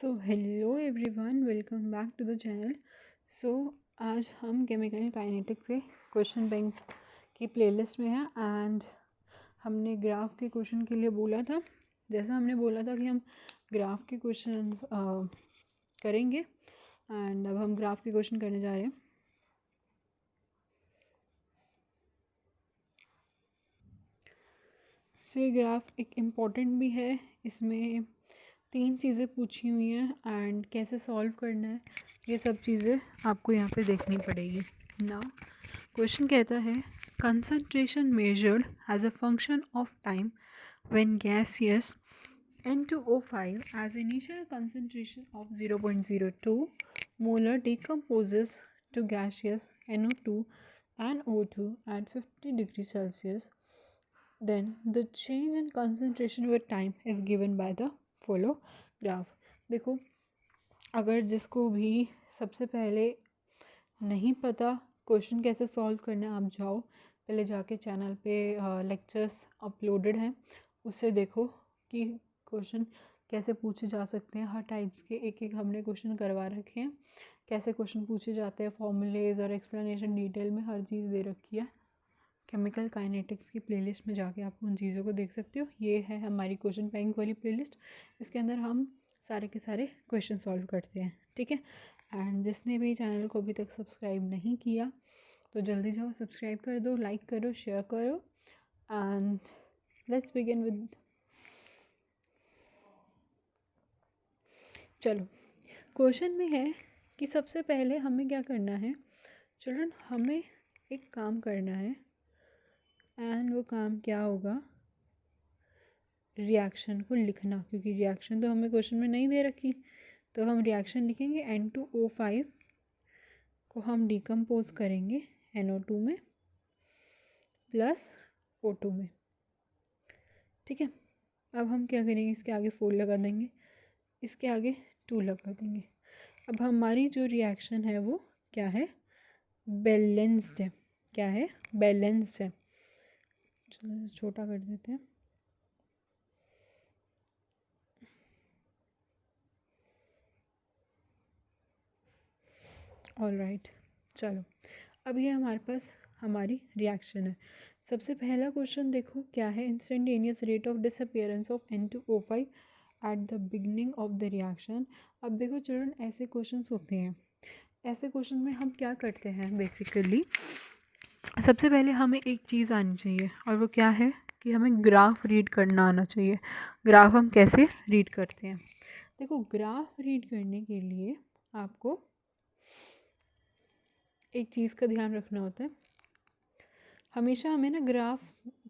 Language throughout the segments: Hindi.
So hello everyone, welcome back to the channel. So आज हम केमिकल काइनेटिक्स के क्वेश्चन बैंक की प्लेलिस्ट में हैं एंड हमने ग्राफ के क्वेश्चन के लिए बोला था। जैसा हमने बोला था कि हम ग्राफ के क्वेश्चन करेंगे एंड अब हम ग्राफ के क्वेश्चन करने जा रहे हैं। सो ये ग्राफ एक इम्पॉर्टेंट भी है, इसमें 3 चीज़ें पूछी हुई हैं एंड कैसे सॉल्व करना है ये सब चीज़ें आपको यहाँ पे देखनी पड़ेगी। नाउ क्वेश्चन कहता है concentration measured as a function of time when gaseous N2O5 as initial concentration of 0.02 molar decomposes to gaseous NO2 and O2 at 50 degrees Celsius. Then the change in concentration with time is given by the follow graph। देखो, अगर जिसको भी सबसे पहले नहीं पता क्वेश्चन कैसे सॉल्व करना है, आप जाओ पहले जाके चैनल पे लेक्चर्स अपलोडेड हैं, उससे देखो कि क्वेश्चन कैसे पूछे जा सकते हैं। हर टाइप्स के एक एक हमने क्वेश्चन करवा रखे हैं, कैसे क्वेश्चन पूछे जाते हैं, फॉर्मूलेज और एक्सप्लेनेशन डिटेल में हर चीज़ दे रखी है। केमिकल काइनेटिक्स की प्लेलिस्ट में जाके आप उन चीज़ों को देख सकते हो। ये है हमारी क्वेश्चन बैंक वाली प्लेलिस्ट, इसके अंदर हम सारे के सारे क्वेश्चन सॉल्व करते हैं, ठीक है। एंड जिसने भी चैनल को अभी तक सब्सक्राइब नहीं किया तो जल्दी जाओ सब्सक्राइब कर दो, लाइक करो, शेयर करो एंड लेट्स बिगिन विद। चलो, क्वेश्चन में है कि सबसे पहले हमें क्या करना है चिल्ड्रन, हमें एक काम करना है एंड वो काम क्या होगा, रिएक्शन को लिखना। क्योंकि रिएक्शन तो हमें क्वेश्चन में नहीं दे रखी, तो हम रिएक्शन लिखेंगे। N2O5 को हम डिकम्पोज करेंगे NO2 में प्लस O2 में, ठीक है। अब हम क्या करेंगे, इसके आगे 4 लगा देंगे, इसके आगे 2 लगा देंगे। अब हमारी जो रिएक्शन है वो क्या है, बैलेंस्ड है। क्या है, बैलेंस्ड है। चलो छोटा कर देते हैं। ऑल राइट, चलो अब ये हमारे पास हमारी रिएक्शन है। सबसे पहला क्वेश्चन देखो क्या है, instantaneous rate of disappearance of N2O5 at the beginning of the reaction. अब देखो चिल्ड्रन, ऐसे क्वेश्चंस होते हैं, ऐसे क्वेश्चन में हम क्या करते हैं, बेसिकली सबसे पहले हमें एक चीज़ आनी चाहिए और वो क्या है कि हमें ग्राफ रीड करना आना चाहिए। ग्राफ हम कैसे रीड करते हैं, देखो ग्राफ रीड करने के लिए आपको एक चीज़ का ध्यान रखना होता है। हमेशा हमें ना ग्राफ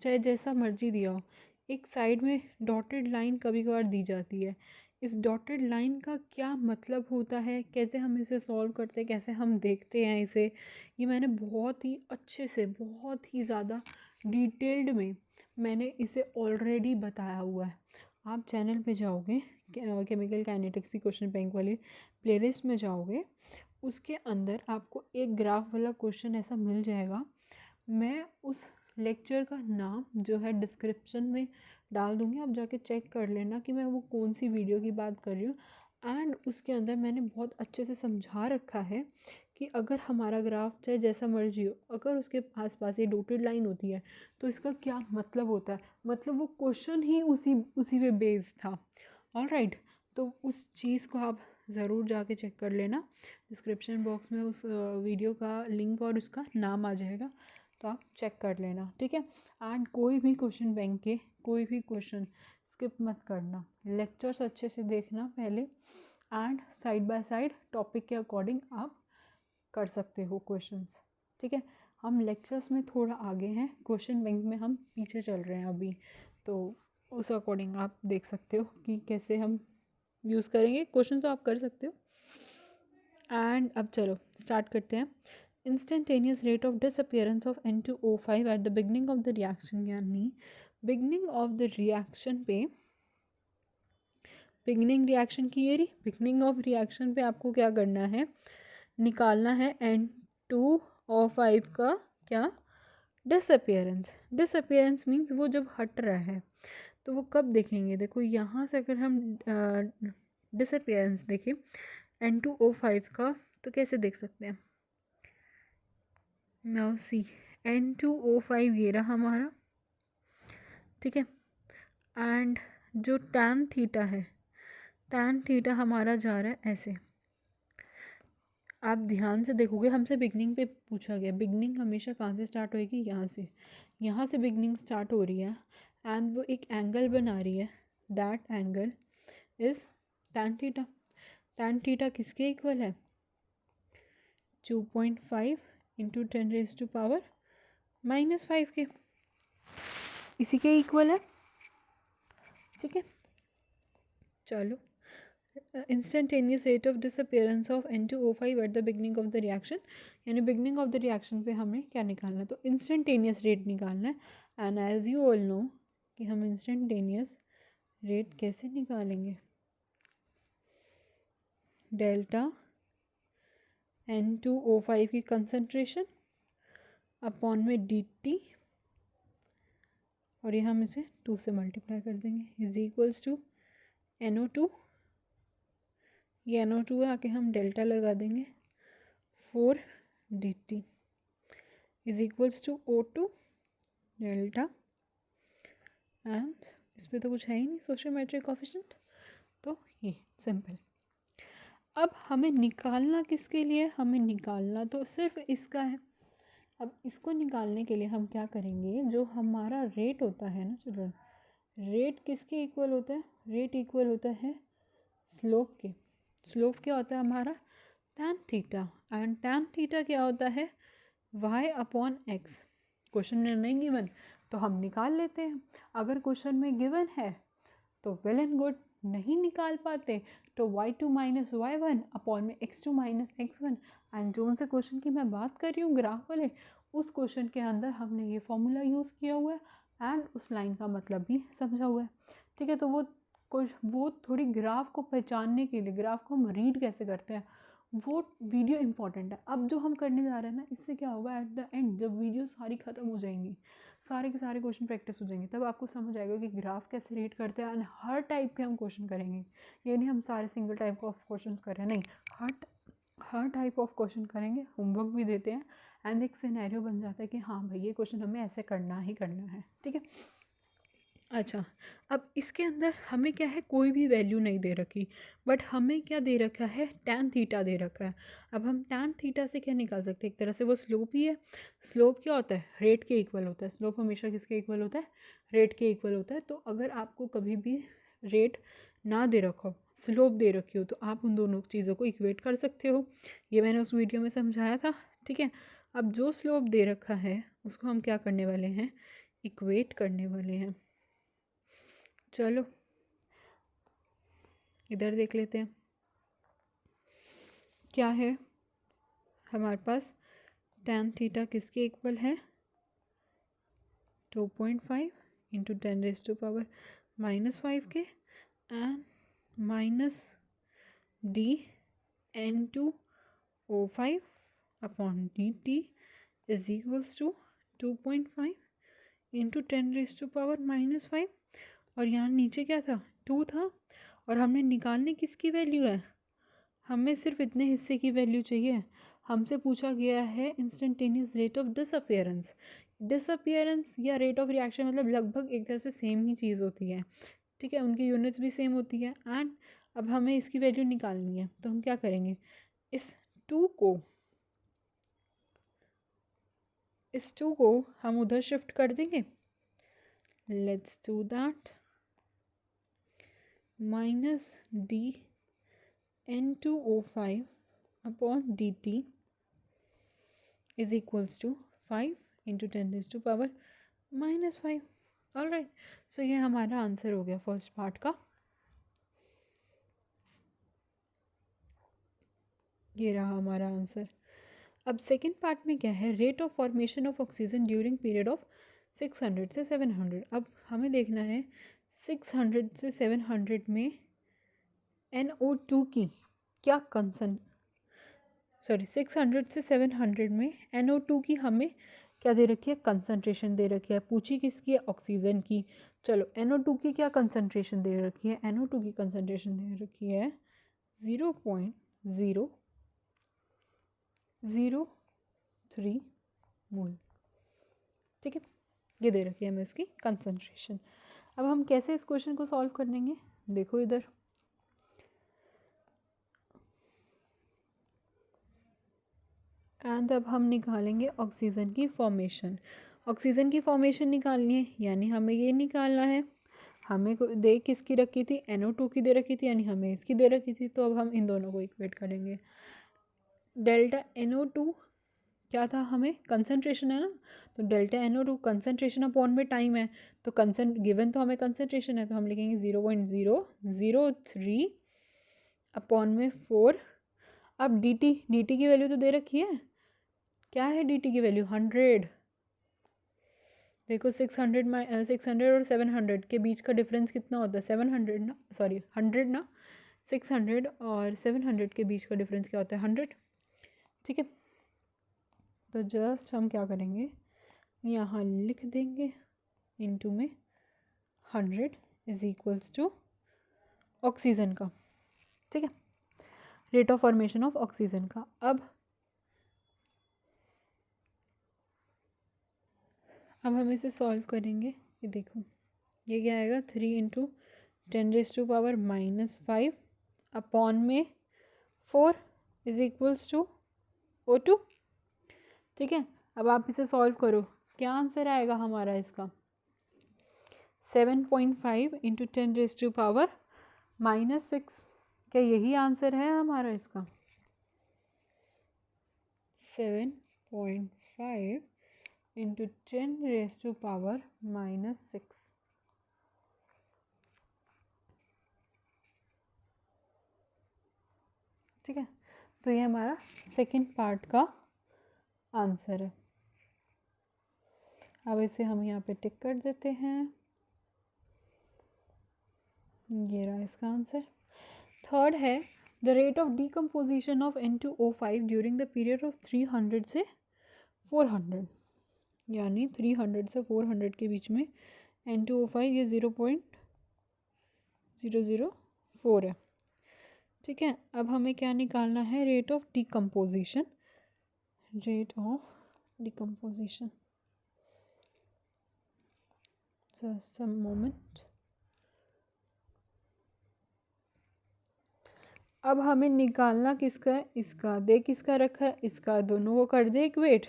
चाहे जैसा मर्जी दिया हो, एक साइड में डॉटेड लाइन कभी कभार दी जाती है। इस डॉटेड लाइन का क्या मतलब होता है, कैसे हम इसे सॉल्व करते हैं, कैसे हम देखते हैं इसे, ये मैंने बहुत ही अच्छे से, बहुत ही ज़्यादा डिटेल्ड में मैंने इसे ऑलरेडी बताया हुआ है। आप चैनल पे जाओगे, केमिकल काइनेटिक्स की क्वेश्चन बैंक वाली प्लेलिस्ट में जाओगे, उसके अंदर आपको एक ग्राफ वाला क्वेश्चन ऐसा मिल जाएगा। मैं उस लेक्चर का नाम जो है डिस्क्रिप्शन में डाल दूँगी, आप जाके चेक कर लेना कि मैं वो कौन सी वीडियो की बात कर रही हूँ। एंड उसके अंदर मैंने बहुत अच्छे से समझा रखा है कि अगर हमारा ग्राफ चाहे जैसा मर्जी हो, अगर उसके आस पास ये डॉटेड लाइन होती है तो इसका क्या मतलब होता है, मतलब वो क्वेश्चन ही उसी पे बेस्ड था। ऑलराइट, तो उस चीज़ को आप ज़रूर जाके चेक कर लेना। डिस्क्रिप्शन बॉक्स में उस वीडियो का लिंक और उसका नाम आ जाएगा, तो आप चेक कर लेना, ठीक है। एंड कोई भी क्वेश्चन बैंक के कोई भी क्वेश्चन स्किप मत करना, लेक्चर्स अच्छे से देखना पहले and side by side topic के अकॉर्डिंग आप कर सकते हो क्वेश्चंस, ठीक है। हम लेक्चर्स में थोड़ा आगे हैं, क्वेश्चन बैंक में हम पीछे चल रहे हैं अभी, तो उस अकॉर्डिंग आप देख सकते हो कि कैसे हम यूज़ करेंगे। क्वेश्चन तो आप कर सकते हो। एंड अब चलो स्टार्ट करते हैं। Instantaneous rate of disappearance of N2O5 at the beginning of the reaction, यानी बिगनिंग ऑफ द रिएक्शन पे, बिगनिंग रिएक्शन की ये रही, बिगनिंग ऑफ रिएक्शन पे आपको क्या करना है, निकालना है N2O5 का क्या, डिसअपियरेंस। डिसअपियरेंस मीन्स वो जब हट रहा है तो वो कब देखेंगे। देखो यहाँ से अगर हम डिसअपियरेंस देखिए N2O5 का, तो कैसे देख सकते हैं, नाउ सी N2O5 ये रहा हमारा, ठीक है। एंड जो tan थीटा है, tan थीटा हमारा जा रहा है ऐसे। आप ध्यान से देखोगे, हमसे बिगनिंग पे पूछा गया, बिगनिंग हमेशा कहाँ से स्टार्ट होएगी, यहाँ से बिगनिंग स्टार्ट हो रही है एंड वो एक एंगल बना रही है, that angle is tan theta. tan theta किसके इक्वल है, 2.5 इंटू 10⁻⁻5 के, इसी के इक्वल है, ठीक है। चलो, instantaneous rate of disappearance of N2O5 at the beginning of the reaction, यानी बिगनिंग ऑफ द रिएक्शन पे हमें क्या निकालना है, तो इंस्टेंटेनियस रेट निकालना है। And as you all know कि हम इंस्टेंटेनियस रेट कैसे निकालेंगे, डेल्टा N2O5 की कंसंट्रेशन अपॉन में dt, और ये हम इसे 2 से मल्टीप्लाई कर देंगे, इज इक्वल्स टू NO2, ये NO2 है, आके हम डेल्टा लगा देंगे 4 dt is equals to O2 delta, and इस पर तो कुछ है ही नहीं सोशियोमेट्रिक कोफिशिएंट, तो ये सिंपल। अब हमें निकालना किसके लिए, हमें निकालना तो सिर्फ इसका है। अब इसको निकालने के लिए हम क्या करेंगे, जो हमारा रेट होता है ना चिल्ड्रन, रेट किसके इक्वल होता है, रेट इक्वल होता है स्लोप के। स्लोप क्या होता है हमारा, tan theta, and tan theta क्या होता है, y अपॉन x। क्वेश्चन में नहीं गिवन तो हम निकाल लेते हैं, अगर क्वेश्चन में गिवन है तो वेल एंड गुड, नहीं निकाल पाते तो y2 माइनस y1 अपॉन में x2 माइनस x1। एंड जो उनसे क्वेश्चन की मैं बात कर रही हूँ ग्राफ वाले, उस क्वेश्चन के अंदर हमने ये फॉर्मूला यूज़ किया हुआ है एंड उस लाइन का मतलब भी समझा हुआ है, ठीक है। तो वो थोड़ी ग्राफ को पहचानने के लिए, ग्राफ को हम रीड कैसे करते हैं, वो वीडियो इंपॉर्टेंट है। अब जो हम करने जा रहे हैं ना, इससे क्या होगा, एट द एंड जब वीडियो सारी ख़त्म हो जाएंगी, सारे के सारे क्वेश्चन प्रैक्टिस हो जाएंगे, तब आपको समझ आएगा कि ग्राफ कैसे रीड करते हैं। एंड हर टाइप के हम क्वेश्चन करेंगे, ये नहीं हम सारे सिंगल टाइप ऑफ क्वेश्चन कर रहे हैं, नहीं, हर टाइप ऑफ क्वेश्चन करेंगे, होमवर्क भी देते हैं एंड एक सिनेरियो बन जाता है कि हाँ भाई ये क्वेश्चन हमें ऐसे करना ही करना है, ठीक है। अच्छा, अब इसके अंदर हमें क्या है, कोई भी वैल्यू नहीं दे रखी, बट हमें क्या दे रखा है, tan थीटा दे रखा है। अब हम tan थीटा से क्या निकाल सकते हैं, एक तरह से वो स्लोप ही है। स्लोप क्या होता है, रेट के इक्वल होता है। स्लोप हमेशा किसके इक्वल होता है, रेट के इक्वल होता है। तो अगर आपको कभी भी रेट ना दे रखा हो, स्लोप दे रखी हो, तो आप उन दोनों चीज़ों को इक्वेट कर सकते हो, ये मैंने उस वीडियो में समझाया था, ठीक है। अब जो स्लोप दे रखा है उसको हम क्या करने वाले हैं, इक्वेट करने वाले हैं। चलो इधर देख लेते हैं क्या है हमारे पास, tan थीटा किसके इक्वल है, 2.5 इंटू 10⁻⁻5 के, and minus dN2O5 upon dt is equals to 2.5 into 10⁻⁻5, और यहाँ नीचे क्या था, 2 था, और हमने निकालने किसकी वैल्यू है, हमें सिर्फ इतने हिस्से की वैल्यू चाहिए। हमसे पूछा गया है instantaneous rate of disappearance. Disappearance या रेट ऑफ रिएक्शन मतलब लगभग एक तरह से सेम ही चीज़ होती है, ठीक है, उनकी यूनिट्स भी सेम होती है। एंड अब हमें इसकी वैल्यू निकालनी है, तो हम क्या करेंगे, इस 2 को हम उधर शिफ्ट कर देंगे, let's do that, minus dN2O5 upon dt is equals to 5 into 10⁻⁻5। Alright, so ये हमारा आंसर हो गया फर्स्ट पार्ट का। ये रहा हमारा आंसर। अब सेकंड पार्ट में क्या है, rate of formation of oxygen during period of 600 से 700। अब हमें देखना है 600 से 700 में NO2 की क्या कंसन 600 से 700 में NO2 की हमें क्या दे रखी है, कंसनट्रेशन दे रखी है। पूछी किसकी है, ऑक्सीजन की। चलो NO2 की क्या कंसनट्रेशन दे रखी है, NO2 की कंसनट्रेशन दे रखी है 0.0003 मोल। ठीक है, ये दे रखी है हमें इसकी कंसनट्रेशन। अब हम कैसे इस क्वेश्चन को सॉल्व कर लेंगे, देखो इधर एंड अब हम निकालेंगे ऑक्सीजन की फॉर्मेशन। ऑक्सीजन की फॉर्मेशन निकालनी है, यानी हमें ये निकालना है, हमें दे किसकी रखी थी, NO2 की दे रखी थी, यानी हमें इसकी दे रखी थी। तो अब हम इन दोनों को इक्वेट करेंगे। डेल्टा NO2 क्या था, हमें कंसनट्रेशन है ना, तो डेल्टा NO2 कंसनट्रेशन अपॉन में टाइम है, तो गिवन तो हमें कंसनट्रेशन है, तो हम लिखेंगे 0.003 अपॉन में 4। अब dt की वैल्यू तो दे रखी है, क्या है dt की वैल्यू, 100। देखो 600 और 700 के बीच का डिफरेंस कितना होता है, 700 ना, सॉरी 100 ना। 600 और 700 के बीच का डिफरेंस क्या होता है, 100। ठीक है, तो जस्ट हम क्या करेंगे, यहाँ लिख देंगे इनटू में 100 इज इक्वल्स टू ऑक्सीजन का। ठीक है, rate of formation of oxygen का। अब हम इसे सॉल्व करेंगे। ये देखो, ये क्या आएगा, 3 × 10⁻⁻5 अपॉन में 4 इज इक्वल्स टू O2। ठीक है, अब आप इसे सॉल्व करो, क्या आंसर आएगा हमारा इसका, 7.5 × 10⁻⁻6। क्या यही आंसर है हमारा इसका, 7.5 × 10⁻⁻6। ठीक है, तो ये हमारा सेकंड पार्ट का आंसर है। अब इसे हम यहाँ पे टिक कर देते हैं, ये रहा इसका आंसर। थर्ड है, the rate of decomposition of N2O5 during the period of 300 से 400, यानी 300 से 400 के बीच में N2O5 ये 0.004 है। ठीक है, अब हमें क्या निकालना है, rate of decomposition. Rate of decomposition, just a moment. अब हमें निकालना किसका है, इसका। दे किसका रखा है, इसका। दोनों को कर दे इक्वेट।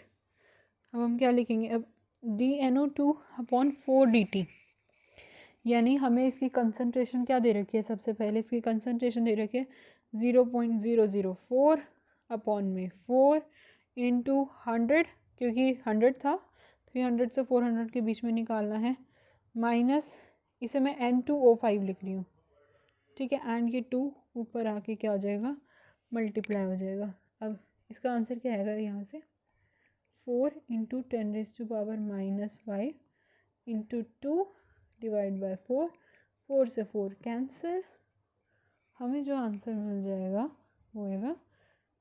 अब हम क्या लिखेंगे, अब DNO2 अपॉन 4 dt, यानी हमें इसकी कंसनट्रेशन क्या दे रखी है, सबसे पहले इसकी कंसनट्रेशन दे रखी है 0.004 अपॉन में 4 × 100, क्योंकि 100 था, 300 से 400 के बीच में निकालना है, माइनस इसे मैं N2O5 लिख रही हूँ। ठीक है, एंड ये 2 ऊपर आके क्या हो जाएगा, मल्टीप्लाई हो जाएगा। अब इसका आंसर क्या आएगा, यहाँ से 4 × 10⁻⁻5 × 2 डिवाइड बाय 4, 4 से 4 कैंसिल, हमें जो आंसर मिल जाएगा वो होगा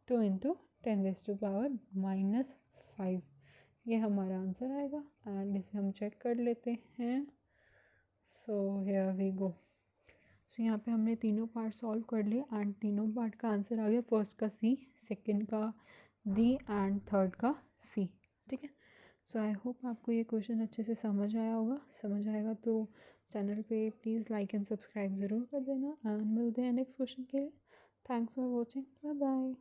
2 × 10⁻⁻5। ये हमारा आंसर आएगा, एंड इसे हम चेक कर लेते हैं। So here we go. सो यहाँ पे हमने तीनों पार्ट सॉल्व कर लिए, एंड तीनों पार्ट का आंसर आ गया, फर्स्ट का C, सेकंड का D एंड थर्ड का C। ठीक है, सो आई होप आपको ये क्वेश्चन अच्छे से समझ आया होगा। समझ आएगा तो चैनल पे प्लीज़ लाइक एंड सब्सक्राइब ज़रूर कर देना, एंड मिलते हैं नेक्स्ट क्वेश्चन के लिए। Thanks for watching, bye bye.